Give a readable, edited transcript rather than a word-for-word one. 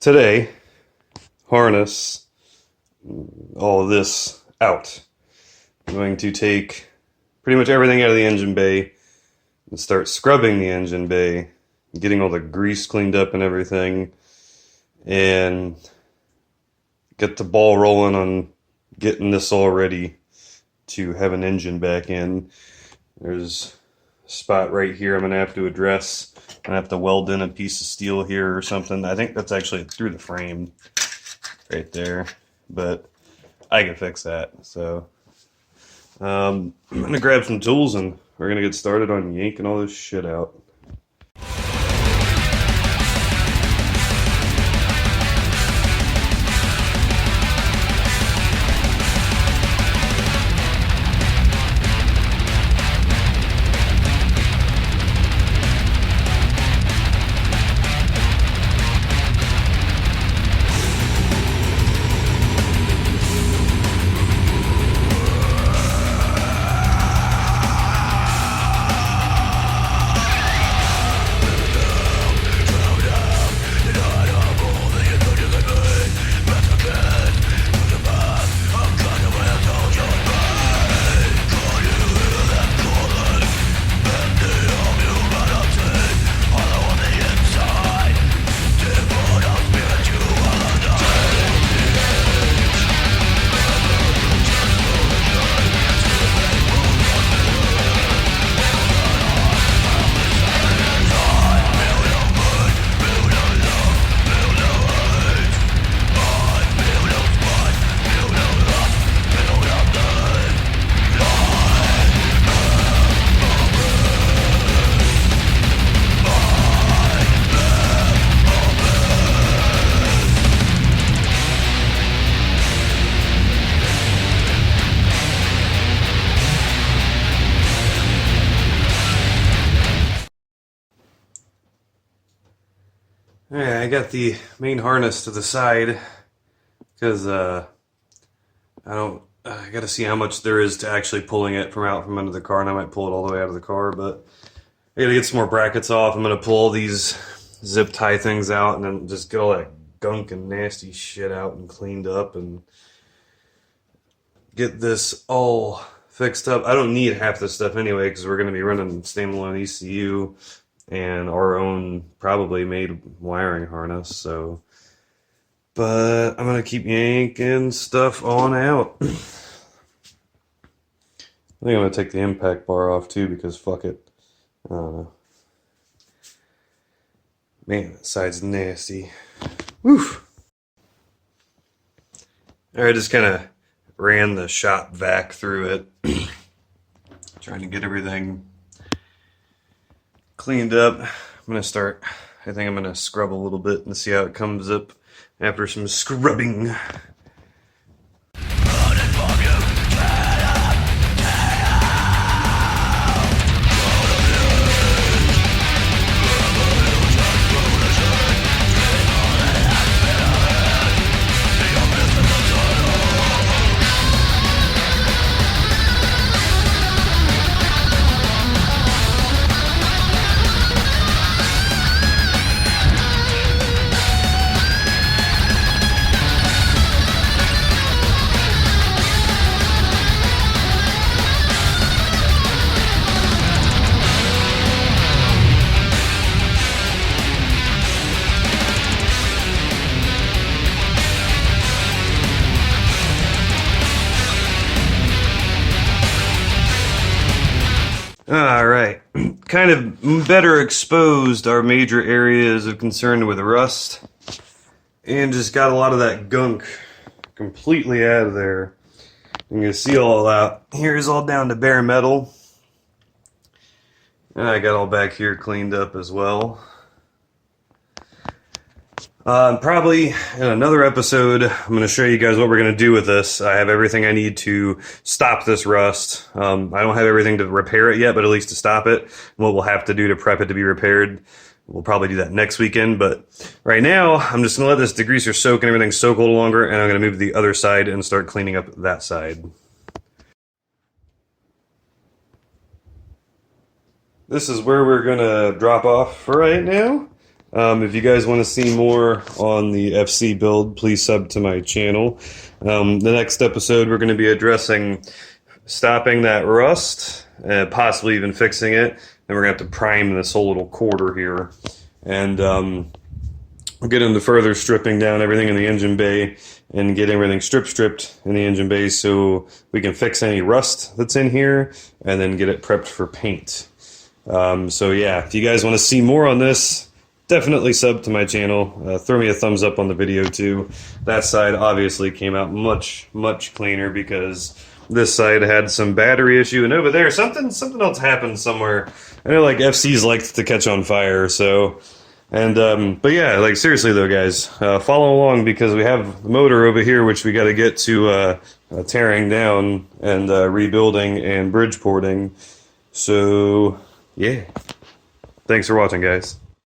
today, harness all of this out. I'm going to take pretty much everything out of the engine bay and start scrubbing the engine bay, getting all the grease cleaned up and everything, and get the ball rolling on getting this all ready to have an engine back in. There's a spot right here I'm going to have to address. I'm going to have to weld in a piece of steel here or something. I think that's actually through the frame right there, but I can fix that. So I'm going to grab some tools and we're going to get started on yanking all this shit out. Alright, I got the main harness to the side because I gotta see how much there is to actually pulling it from out from under the car, and I might pull it all the way out of the car, but I gotta get some more brackets off. I'm gonna pull all these zip tie things out and then just get all that gunk and nasty shit out and cleaned up and get this all fixed up. I don't need half this stuff anyway because we're gonna be running standalone ECU and our own probably made wiring harness, so but I'm gonna keep yanking stuff on out. I think I'm gonna take the impact bar off too because fuck it. I don't know. Man, that side's nasty. Woof. Alright, just kinda ran the shop vac through it. Trying to get everything cleaned up. I think I'm gonna scrub a little bit and see how it comes up after some scrubbing. Alright, kind of better exposed our major areas of concern with rust and just got a lot of that gunk completely out of there. You can see all that. Here's all down to bare metal. And I got all back here cleaned up as well. Probably in another episode, I'm going to show you guys what we're going to do with this. I have everything I need to stop this rust. I don't have everything to repair it yet, but at least to stop it. And what we'll have to do to prep it to be repaired. We'll probably do that next weekend, but right now, I'm just going to let this degreaser soak and everything soak a little longer, and I'm going to move to the other side and start cleaning up that side. This is where we're going to drop off for right now. If you guys want to see more on the FC build, please sub to my channel. The next episode, we're going to be addressing stopping that rust, possibly even fixing it. And we're going to have to prime this whole little quarter here. And we'll get into further stripping down everything in the engine bay and get everything stripped in the engine bay so we can fix any rust that's in here and then get it prepped for paint. So yeah, if you guys want to see more on this, definitely sub to my channel. Throw me a thumbs up on the video too. That side obviously came out much cleaner because this side had some battery issue, and over there something else happened somewhere. I know like FC's like to catch on fire, so. And, but yeah, like seriously though, guys, follow along because we have the motor over here, which we got to get to tearing down and rebuilding and bridge porting. So, yeah. Thanks for watching, guys.